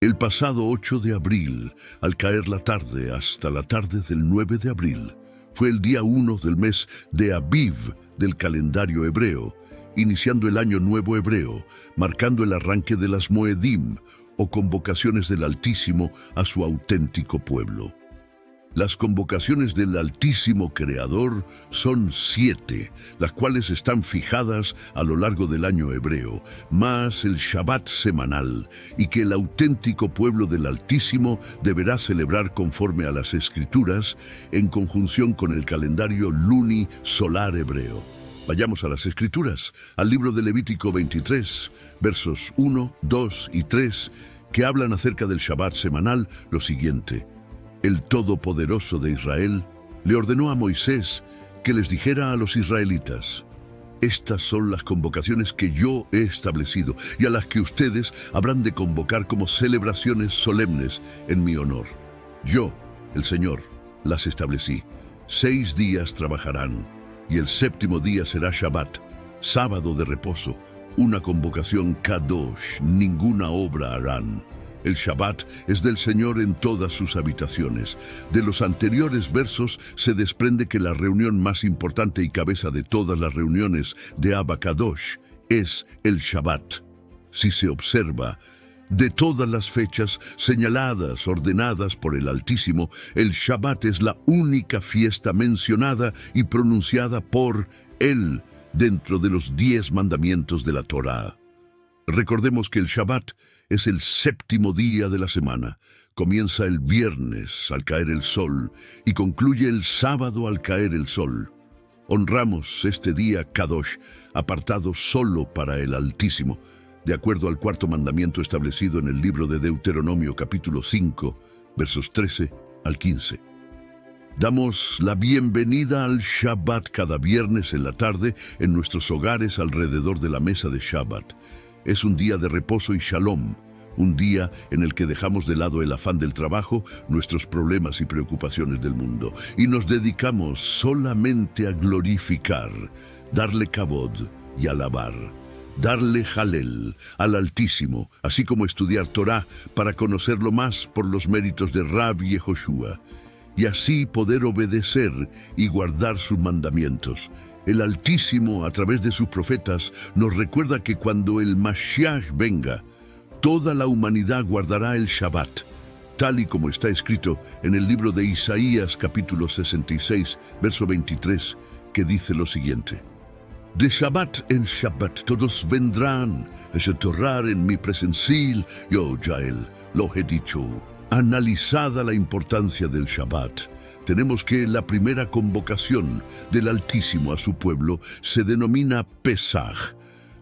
El pasado 8 de abril, al caer la tarde hasta la tarde del 9 de abril, fue el día 1 del mes de Aviv del calendario hebreo, iniciando el año nuevo hebreo, marcando el arranque de las Moedim, o convocaciones del Altísimo a su auténtico pueblo. Las convocaciones del Altísimo Creador son 7, las cuales están fijadas a lo largo del año hebreo, más el Shabbat semanal, y que el auténtico pueblo del Altísimo deberá celebrar conforme a las Escrituras, en conjunción con el calendario luni-solar hebreo. Vayamos a las Escrituras, al libro de Levítico 23, versos 1, 2 y 3, que hablan acerca del Shabbat semanal lo siguiente. El Todopoderoso de Israel le ordenó a Moisés que les dijera a los israelitas: estas son las convocaciones que yo he establecido y a las que ustedes habrán de convocar como celebraciones solemnes en mi honor. Yo, el Señor, las establecí. 6 días trabajarán y el 7º día será Shabbat, sábado de reposo, una convocación Kadosh, ninguna obra harán. El Shabbat es del Señor en todas sus habitaciones. De los anteriores versos se desprende que la reunión más importante y cabeza de todas las reuniones de Abba Kadosh es el Shabbat. Si se observa, de todas las fechas señaladas, ordenadas por el Altísimo, el Shabbat es la única fiesta mencionada y pronunciada por Él dentro de los 10 mandamientos de la Torá. Recordemos que el Shabbat es el 7º día de la semana. Comienza el viernes al caer el sol y concluye el sábado al caer el sol. Honramos este día Kadosh, apartado solo para el Altísimo, de acuerdo al 4º mandamiento establecido en el libro de Deuteronomio capítulo 5, versos 13 al 15. Damos la bienvenida al Shabbat cada viernes en la tarde en nuestros hogares alrededor de la mesa de Shabbat. Es un día de reposo y shalom, un día en el que dejamos de lado el afán del trabajo, nuestros problemas y preocupaciones del mundo, y nos dedicamos solamente a glorificar, darle kabod y alabar, darle halel al Altísimo, así como estudiar Torá para conocerlo más por los méritos de Rab Yehoshua, y así poder obedecer y guardar sus mandamientos. El Altísimo, a través de sus profetas, nos recuerda que cuando el Mashiach venga, toda la humanidad guardará el Shabbat, tal y como está escrito en el libro de Isaías, capítulo 66, verso 23, que dice lo siguiente: de Shabbat en Shabbat todos vendrán a Torrar en mi presencia, yo, Yael, lo he dicho. Analizada la importancia del Shabbat, tenemos que la primera convocación del Altísimo a su pueblo se denomina Pesaj,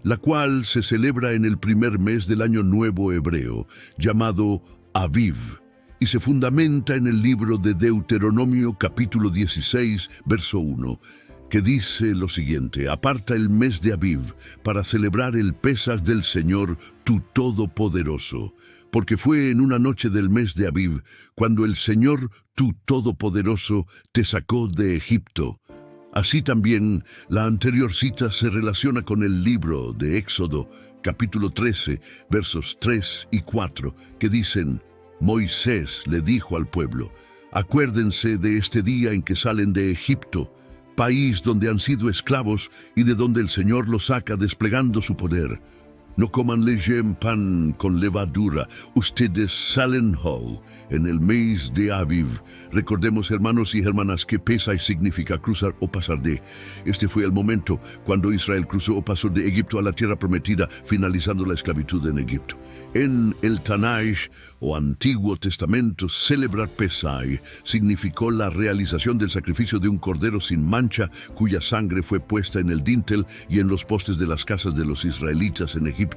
la cual se celebra en el primer mes del año nuevo hebreo, llamado Aviv, y se fundamenta en el libro de Deuteronomio capítulo 16, verso 1, que dice lo siguiente: aparta el mes de Aviv para celebrar el Pesaj del Señor, tu Todopoderoso, porque fue en una noche del mes de Aviv cuando el Señor, tu Todopoderoso, te sacó de Egipto. Así también, la anterior cita se relaciona con el libro de Éxodo, capítulo 13, versos 3 y 4, que dicen: Moisés le dijo al pueblo: acuérdense de este día en que salen de Egipto, país donde han sido esclavos y de donde el Señor los saca desplegando su poder. No coman leche en pan con levadura. Ustedes salen ho en el mes de Aviv. Recordemos, hermanos y hermanas, que Pesaj significa cruzar o pasar de. Este fue el momento cuando Israel cruzó o pasó de Egipto a la tierra prometida, finalizando la esclavitud en Egipto. En el Tanaj o Antiguo Testamento, celebrar Pesaj significó la realización del sacrificio de un cordero sin mancha, cuya sangre fue puesta en el dintel y en los postes de las casas de los israelitas en Egipto,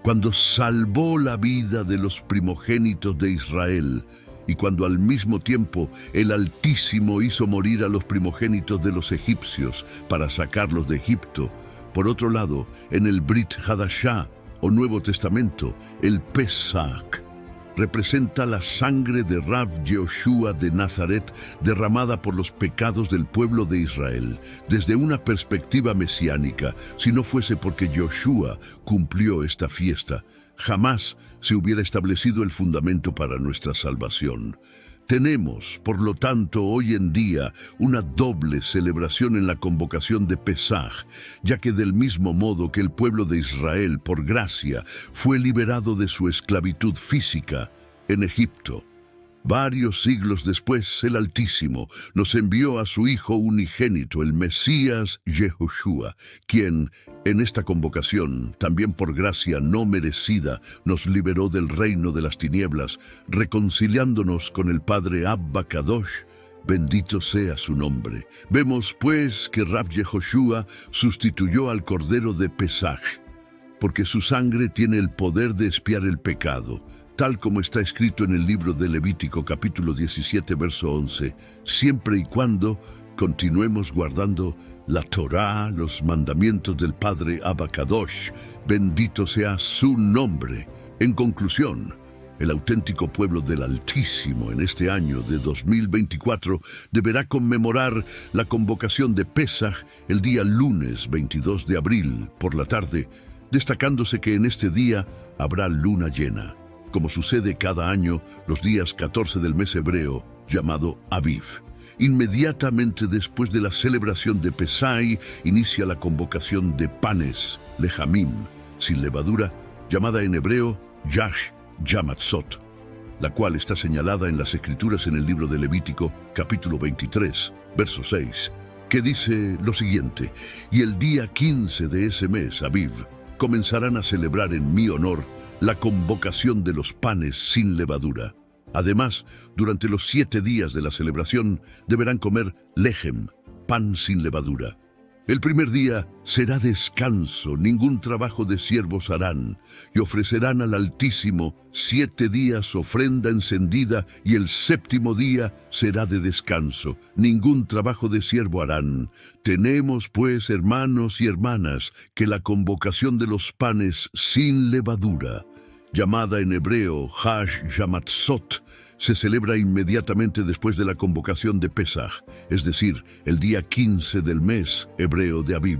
cuando salvó la vida de los primogénitos de Israel, y cuando al mismo tiempo el Altísimo hizo morir a los primogénitos de los egipcios para sacarlos de Egipto. Por otro lado, en el Brit Hadashah, o Nuevo Testamento, el Pesaj representa la sangre de Rab Yehoshua de Nazaret derramada por los pecados del pueblo de Israel. Desde una perspectiva mesiánica, si no fuese porque Yehoshua cumplió esta fiesta, jamás se hubiera establecido el fundamento para nuestra salvación. Tenemos, por lo tanto, hoy en día una doble celebración en la convocación de Pesaj, ya que del mismo modo que el pueblo de Israel, por gracia, fue liberado de su esclavitud física en Egipto, varios siglos después el Altísimo nos envió a su Hijo unigénito, el Mesías Yehoshua, quien, en esta convocación, también por gracia no merecida, nos liberó del reino de las tinieblas, reconciliándonos con el Padre Abba Kadosh. Bendito sea su nombre. Vemos, pues, que Rab Yehoshua sustituyó al Cordero de Pesaj, porque su sangre tiene el poder de expiar el pecado, tal como está escrito en el libro de Levítico capítulo 17, verso 11, siempre y cuando continuemos guardando la Torá, los mandamientos del Padre Abba Kadosh. Bendito sea su nombre. En conclusión, el auténtico pueblo del Altísimo en este año de 2024 deberá conmemorar la convocación de Pesaj el día lunes 22 de abril por la tarde, destacándose que en este día habrá luna llena, como sucede cada año los días 14 del mes hebreo, llamado Aviv. Inmediatamente después de la celebración de Pesaj, inicia la convocación de panes, lejamim, sin levadura, llamada en hebreo Yash Yamatzot, la cual está señalada en las Escrituras en el libro de Levítico, capítulo 23, verso 6, que dice lo siguiente: y el día 15 de ese mes, Aviv, comenzarán a celebrar en mi honor la convocación de los panes sin levadura. Además, durante los 7 días de la celebración deberán comer lejem, pan sin levadura. El primer día será descanso, ningún trabajo de siervos harán, y ofrecerán al Altísimo 7 días ofrenda encendida, y el 7º día será de descanso, ningún trabajo de siervo harán. Tenemos pues, hermanos y hermanas, que la convocación de los panes sin levadura, llamada en hebreo Hash Yamatzot, se celebra inmediatamente después de la convocación de Pesaj, es decir, el día 15 del mes hebreo de Aviv,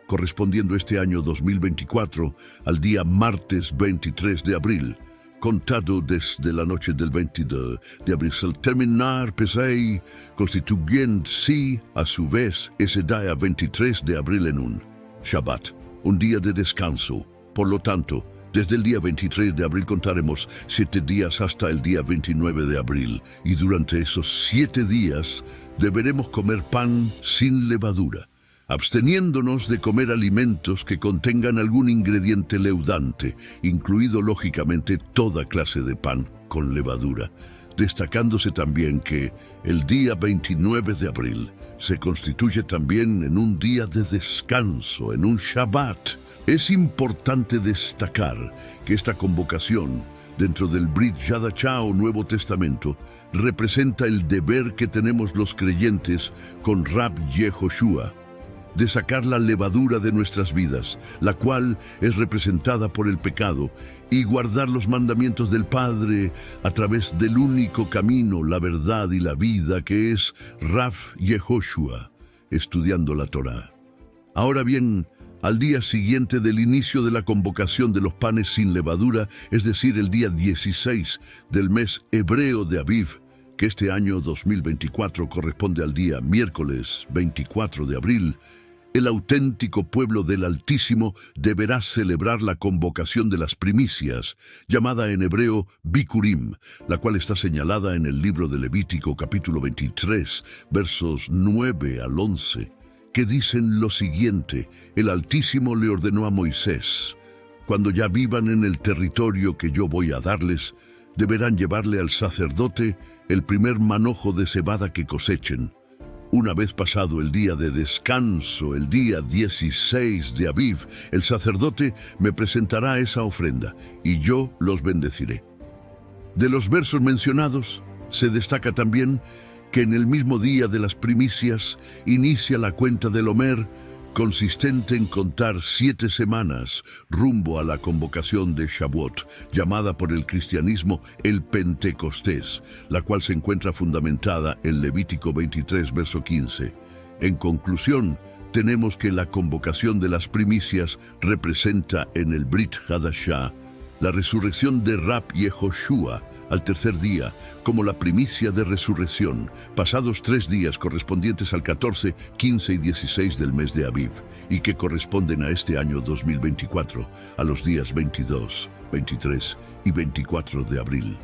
correspondiendo este año 2024 al día martes 23 de abril, contado desde la noche del 22 de abril. Al terminar Pesaj, constituyendo sí, a su vez, ese día 23 de abril en un Shabbat, un día de descanso. Por lo tanto, desde el día 23 de abril contaremos 7 días hasta el día 29 de abril, y durante esos 7 días deberemos comer pan sin levadura, absteniéndonos de comer alimentos que contengan algún ingrediente leudante, incluido lógicamente toda clase de pan con levadura, destacándose también que el día 29 de abril se constituye también en un día de descanso, en un Shabbat. Es importante destacar que esta convocación, dentro del Brit Yadachá o Nuevo Testamento, representa el deber que tenemos los creyentes con Rab Yehoshua, de sacar la levadura de nuestras vidas, la cual es representada por el pecado, y guardar los mandamientos del Padre a través del único camino, la verdad y la vida, que es Rab Yehoshua, estudiando la Torá. Ahora bien, al día siguiente del inicio de la convocación de los panes sin levadura, es decir, el día 16 del mes hebreo de Aviv, que este año 2024 corresponde al día miércoles 24 de abril, el auténtico pueblo del Altísimo deberá celebrar la convocación de las primicias, llamada en hebreo Bikurim, la cual está señalada en el libro de Levítico capítulo 23, versos 9 al 11, que dicen lo siguiente: el Altísimo le ordenó a Moisés: cuando ya vivan en el territorio que yo voy a darles, deberán llevarle al sacerdote el primer manojo de cebada que cosechen. Una vez pasado el día de descanso, el día 16 de Aviv, el sacerdote me presentará esa ofrenda, y yo los bendeciré. De los versos mencionados, se destaca también que en el mismo día de las primicias inicia la cuenta del Omer, consistente en contar 7 semanas rumbo a la convocación de Shavuot, llamada por el cristianismo el Pentecostés, la cual se encuentra fundamentada en Levítico 23, verso 15. En conclusión, tenemos que la convocación de las primicias representa en el Brit Hadashah la resurrección de Rab Yehoshua al tercer día, como la primicia de resurrección, pasados 3 días correspondientes al 14, 15 y 16 del mes de Aviv, y que corresponden a este año 2024, a los días 22, 23 y 24 de abril.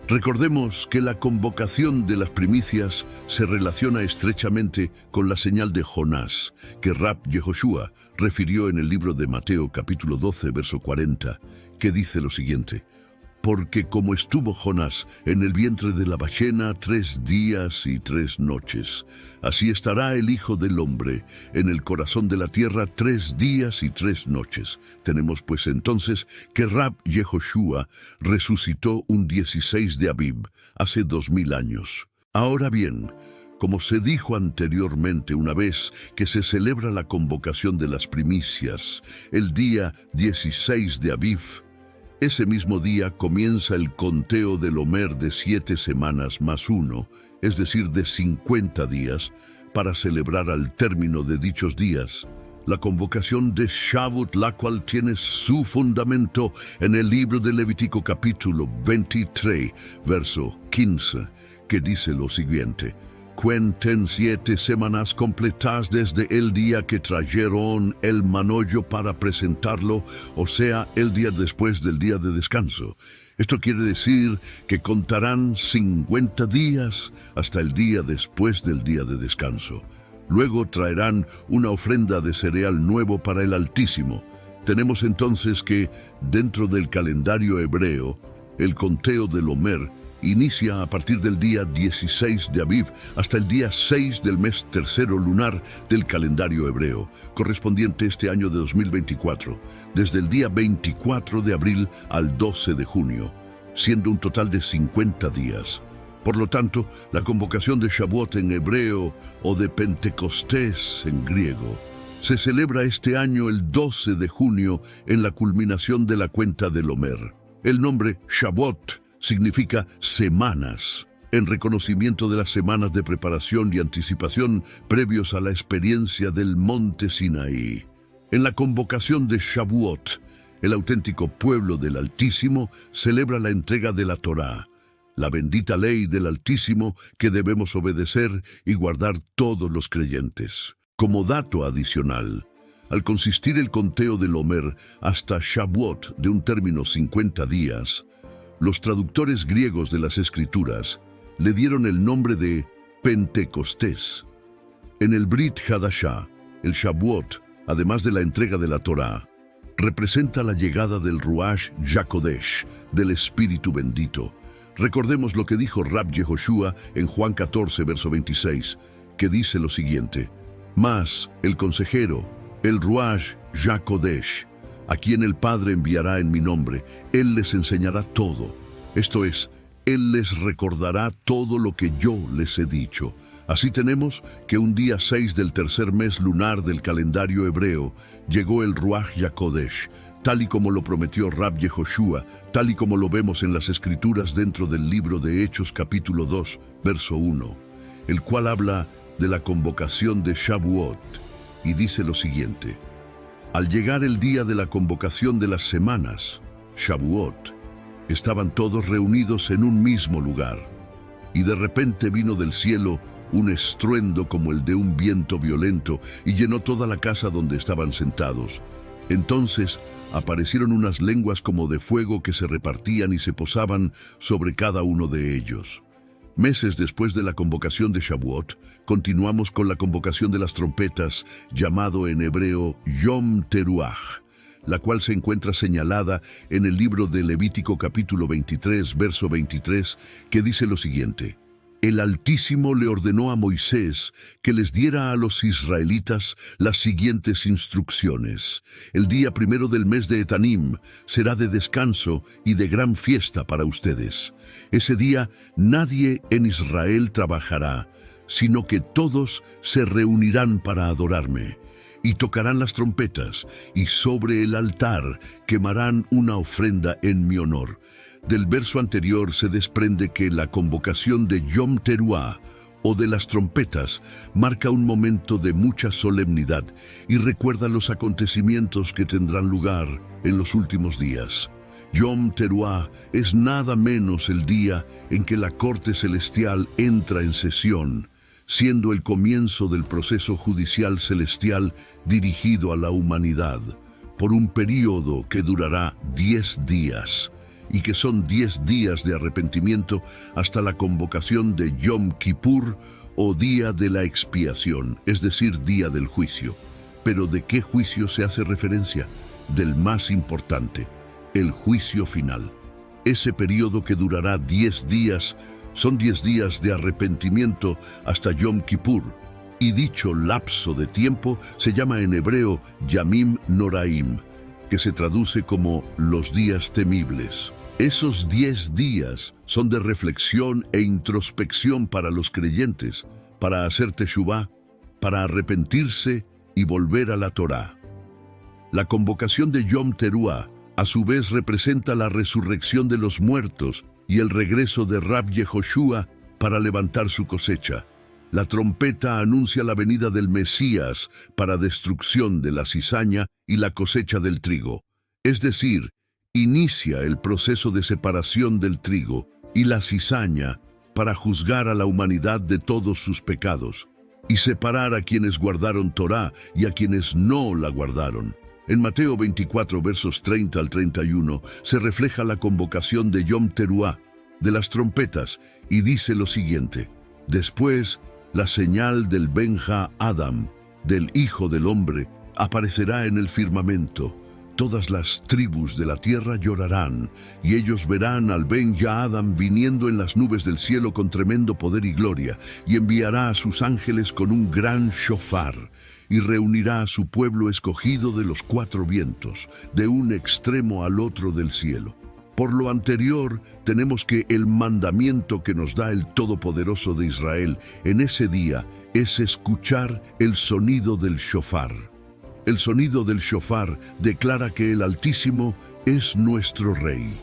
Recordemos que la convocación de las primicias se relaciona estrechamente con la señal de Jonás, que Rab Yehoshua refirió en el libro de Mateo capítulo 12, verso 40, que dice lo siguiente: porque como estuvo Jonás en el vientre de la ballena 3 días y 3 noches, así estará el Hijo del Hombre en el corazón de la tierra 3 días y 3 noches. Tenemos pues entonces que Rab Yehoshua resucitó un 16 de Aviv, hace 2000 años. Ahora bien, como se dijo anteriormente, una vez que se celebra la convocación de las primicias, el día 16 de Aviv, ese mismo día comienza el conteo del Omer de 7 semanas más 1, es decir, de 50 días, para celebrar al término de dichos días la convocación de Shavuot, la cual tiene su fundamento en el libro de Levítico capítulo 23, verso 15, que dice lo siguiente: cuenten 7 semanas completas desde el día que trajeron el manollo para presentarlo, o sea, el día después del día de descanso. Esto quiere decir que contarán 50 días hasta el día después del día de descanso. Luego traerán una ofrenda de cereal nuevo para el Altísimo. Tenemos entonces que, dentro del calendario hebreo, el conteo del Omer inicia a partir del día 16 de Aviv hasta el día 6 del mes tercero lunar del calendario hebreo, correspondiente este año de 2024, desde el día 24 de abril al 12 de junio, siendo un total de 50 días. Por lo tanto, la convocación de Shavuot en hebreo o de Pentecostés en griego se celebra este año el 12 de junio en la culminación de la cuenta del Omer. El nombre Shavuot significa semanas, en reconocimiento de las semanas de preparación y anticipación previos a la experiencia del monte Sinaí. En la convocación de Shavuot, el auténtico pueblo del Altísimo celebra la entrega de la Torá, la bendita ley del Altísimo que debemos obedecer y guardar todos los creyentes. Como dato adicional, al consistir el conteo del Omer hasta Shavuot de un término 50 días, los traductores griegos de las Escrituras le dieron el nombre de Pentecostés. En el Brit Hadashah, el Shavuot, además de la entrega de la Torá, representa la llegada del Ruach HaKodesh, del Espíritu Bendito. Recordemos lo que dijo Rab Yehoshua en Juan 14, verso 26, que dice lo siguiente: mas el consejero, el Ruach HaKodesh, a quien el Padre enviará en mi nombre, Él les enseñará todo. Esto es, Él les recordará todo lo que yo les he dicho. Así tenemos que un día 6 del tercer mes lunar del calendario hebreo llegó el Ruach HaKodesh, tal y como lo prometió Rab Yehoshua, tal y como lo vemos en las Escrituras dentro del libro de Hechos capítulo 2, verso 1, el cual habla de la convocación de Shavuot, y dice lo siguiente: al llegar el día de la convocación de las semanas, Shavuot, estaban todos reunidos en un mismo lugar, y de repente vino del cielo un estruendo como el de un viento violento y llenó toda la casa donde estaban sentados. Entonces aparecieron unas lenguas como de fuego que se repartían y se posaban sobre cada uno de ellos. Meses después de la convocación de Shavuot, continuamos con la convocación de las trompetas, llamado en hebreo Yom Teruah, la cual se encuentra señalada en el libro de Levítico capítulo 23, verso 23, que dice lo siguiente: el Altísimo le ordenó a Moisés que les diera a los israelitas las siguientes instrucciones. El día primero del mes de Etanim será de descanso y de gran fiesta para ustedes. Ese día nadie en Israel trabajará, sino que todos se reunirán para adorarme. Y tocarán las trompetas, y sobre el altar quemarán una ofrenda en mi honor. Del verso anterior se desprende que la convocación de Yom Teruah, o de las trompetas, marca un momento de mucha solemnidad y recuerda los acontecimientos que tendrán lugar en los últimos días. Yom Teruah es nada menos el día en que la corte celestial entra en sesión, siendo el comienzo del proceso judicial celestial dirigido a la humanidad, por un período que durará 10 días, y que son 10 días de arrepentimiento hasta la convocación de Yom Kippur o Día de la Expiación, es decir, Día del Juicio. ¿Pero de qué juicio se hace referencia? Del más importante, el juicio final. Ese periodo que durará 10 días son 10 días de arrepentimiento hasta Yom Kippur, y dicho lapso de tiempo se llama en hebreo Yamim Noraim, que se traduce como los días temibles. Esos 10 días son de reflexión e introspección para los creyentes, para hacer teshuvá, para arrepentirse y volver a la Torá. La convocación de Yom Teruah a su vez representa la resurrección de los muertos y el regreso de Rab Yehoshua para levantar su cosecha. La trompeta anuncia la venida del Mesías para destrucción de la cizaña y la cosecha del trigo. Es decir, inicia el proceso de separación del trigo y la cizaña para juzgar a la humanidad de todos sus pecados y separar a quienes guardaron Torá y a quienes no la guardaron. En Mateo 24, versos 30 al 31, se refleja la convocación de Yom Teruah, de las trompetas, y dice lo siguiente: después, la señal del Ben-Ha Adam, del Hijo del Hombre, aparecerá en el firmamento. Todas las tribus de la tierra llorarán, y ellos verán al Ben-Ha Adam viniendo en las nubes del cielo con tremendo poder y gloria, y enviará a sus ángeles con un gran shofar, y reunirá a su pueblo escogido de los 4 vientos, de un extremo al otro del cielo. Por lo anterior, tenemos que el mandamiento que nos da el Todopoderoso de Israel en ese día es escuchar el sonido del shofar. El sonido del shofar declara que el Altísimo es nuestro Rey.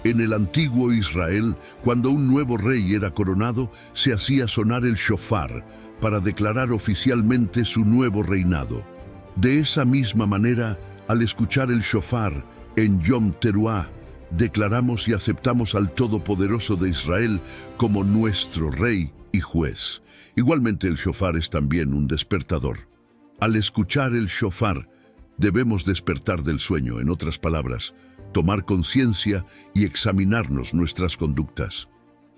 En el antiguo Israel, cuando un nuevo rey era coronado, se hacía sonar el shofar para declarar oficialmente su nuevo reinado. De esa misma manera, al escuchar el shofar en Yom Teruah, declaramos y aceptamos al Todopoderoso de Israel como nuestro Rey y Juez. Igualmente el shofar es también un despertador. Al escuchar el shofar, debemos despertar del sueño, en otras palabras, tomar conciencia y examinarnos nuestras conductas.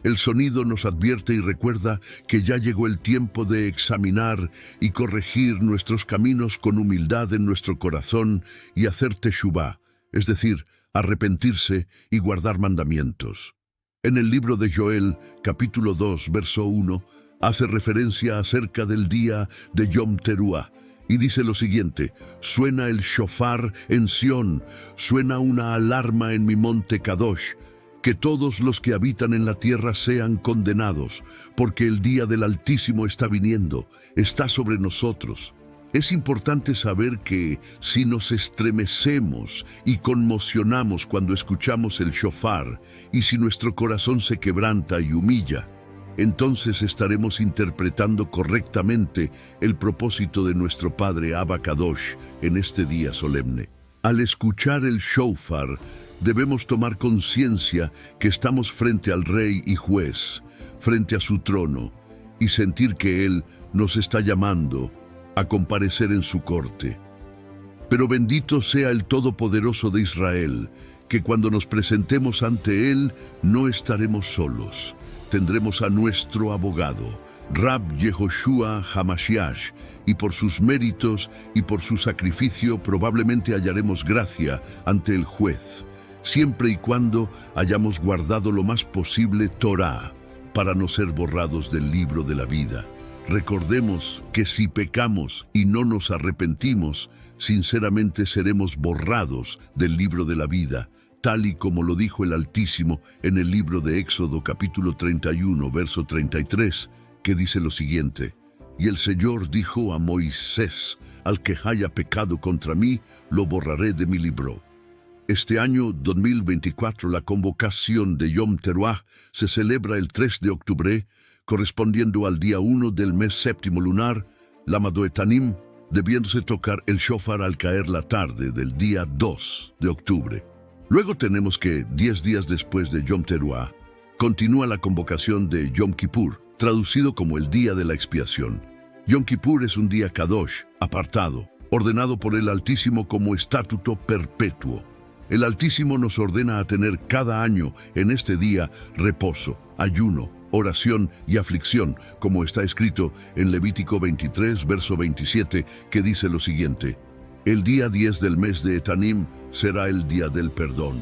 El sonido nos advierte y recuerda que ya llegó el tiempo de examinar y corregir nuestros caminos con humildad en nuestro corazón y hacer teshuvá, es decir, arrepentirse y guardar mandamientos. En el libro de Joel, capítulo 2, verso 1, hace referencia acerca del día de Yom Teruah, y dice lo siguiente: suena el shofar en Sión, suena una alarma en mi monte Kadosh, que todos los que habitan en la tierra sean condenados, porque el día del Altísimo está viniendo, está sobre nosotros. Es importante saber que si nos estremecemos y conmocionamos cuando escuchamos el shofar, y si nuestro corazón se quebranta y humilla, entonces estaremos interpretando correctamente el propósito de nuestro Padre Abba Kadosh en este día solemne. Al escuchar el shofar, debemos tomar conciencia que estamos frente al Rey y Juez, frente a su trono, y sentir que Él nos está llamando a comparecer en su corte. Pero bendito sea el Todopoderoso de Israel, que cuando nos presentemos ante Él no estaremos solos. Tendremos a nuestro abogado, Rab Yehoshua Hamashiach, y por sus méritos y por su sacrificio probablemente hallaremos gracia ante el juez, siempre y cuando hayamos guardado lo más posible Torá, para no ser borrados del libro de la vida. Recordemos que si pecamos y no nos arrepentimos, sinceramente seremos borrados del libro de la vida, tal y como lo dijo el Altísimo en el libro de Éxodo capítulo 31, verso 33, que dice lo siguiente: y el Señor dijo a Moisés: al que haya pecado contra mí, lo borraré de mi libro. Este año 2024 la convocación de Yom Teruah se celebra el 3 de octubre, correspondiendo al día 1 del mes séptimo lunar, Lamado Etanim, debiéndose tocar el shofar al caer la tarde del día 2 de octubre. Luego tenemos que, 10 días después de Yom Teruah, continúa la convocación de Yom Kippur, traducido como el Día de la Expiación. Yom Kippur es un día kadosh, apartado, ordenado por el Altísimo como estatuto perpetuo. El Altísimo nos ordena a tener cada año en este día reposo, ayuno, oración y aflicción, como está escrito en Levítico 23, verso 27, que dice lo siguiente: el día 10 del mes de Etanim será el día del perdón.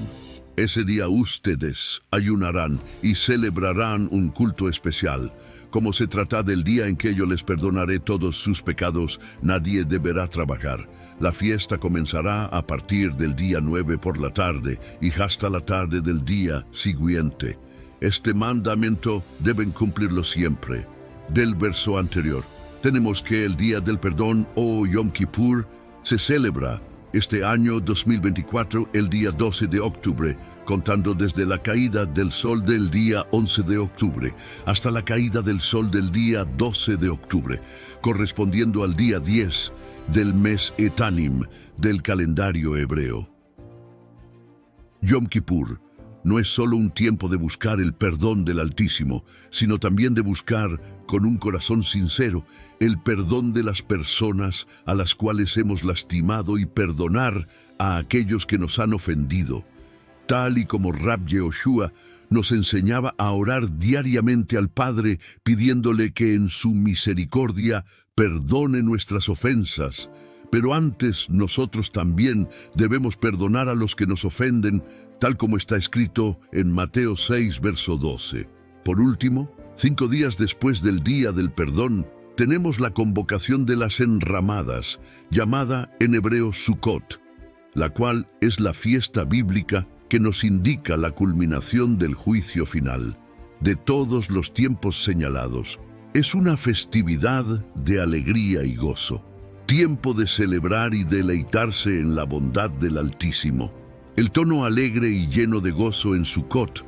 Ese día ustedes ayunarán y celebrarán un culto especial. Como se trata del día en que yo les perdonaré todos sus pecados, nadie deberá trabajar. La fiesta comenzará a partir del día 9 por la tarde y hasta la tarde del día siguiente. Este mandamiento deben cumplirlo siempre. Del verso anterior, tenemos que el día del perdón o Yom Kippur se celebra este año 2024 el día 12 de octubre, contando desde la caída del sol del día 11 de octubre hasta la caída del sol del día 12 de octubre, correspondiendo al día 10 del mes Etanim del calendario hebreo. Yom Kippur no es solo un tiempo de buscar el perdón del Altísimo, sino también de buscar, con un corazón sincero, el perdón de las personas a las cuales hemos lastimado y perdonar a aquellos que nos han ofendido. Tal y como Rab Yehoshua nos enseñaba a orar diariamente al Padre, pidiéndole que en su misericordia perdone nuestras ofensas. Pero antes nosotros también debemos perdonar a los que nos ofenden, tal como está escrito en Mateo 6, verso 12. Por último, 5 días después del Día del Perdón, tenemos la convocación de las enramadas, llamada en hebreo Sukkot, la cual es la fiesta bíblica que nos indica la culminación del juicio final, de todos los tiempos señalados. Es una festividad de alegría y gozo, tiempo de celebrar y deleitarse en la bondad del Altísimo. El tono alegre y lleno de gozo en Sukkot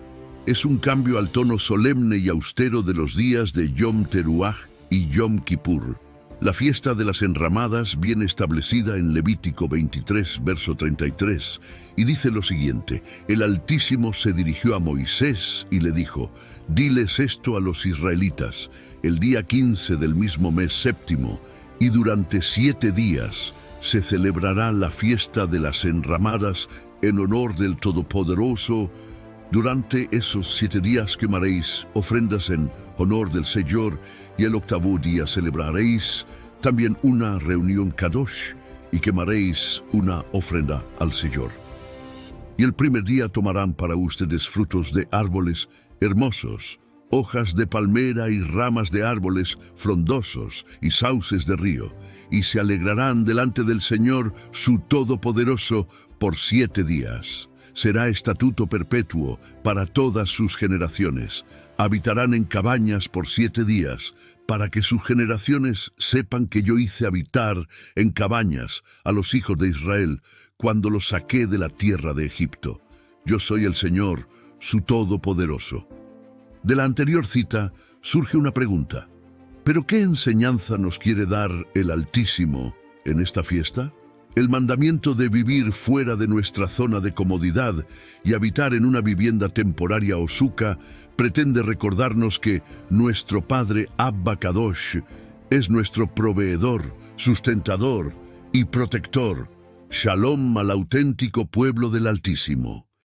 es un cambio al tono solemne y austero de los días de Yom Teruah y Yom Kippur. La fiesta de las enramadas viene establecida en Levítico 23, verso 33, y dice lo siguiente: el Altísimo se dirigió a Moisés y le dijo: diles esto a los israelitas, el día 15 del mismo mes séptimo, y durante 7 días se celebrará la fiesta de las enramadas en honor del Todopoderoso. Durante esos 7 días quemaréis ofrendas en honor del Señor, y el 8º día celebraréis también una reunión kadosh y quemaréis una ofrenda al Señor. Y el primer día tomarán para ustedes frutos de árboles hermosos, hojas de palmera y ramas de árboles frondosos y sauces de río, y se alegrarán delante del Señor su Todopoderoso por 7 días. Será estatuto perpetuo para todas sus generaciones. Habitarán en cabañas por 7 días, para que sus generaciones sepan que yo hice habitar en cabañas a los hijos de Israel cuando los saqué de la tierra de Egipto. Yo soy el Señor, su Todopoderoso. De la anterior cita surge una pregunta: ¿pero qué enseñanza nos quiere dar el Altísimo en esta fiesta? El mandamiento de vivir fuera de nuestra zona de comodidad y habitar en una vivienda temporaria o suca pretende recordarnos que nuestro Padre Abba Kadosh es nuestro proveedor, sustentador y protector. Shalom al auténtico pueblo del Altísimo.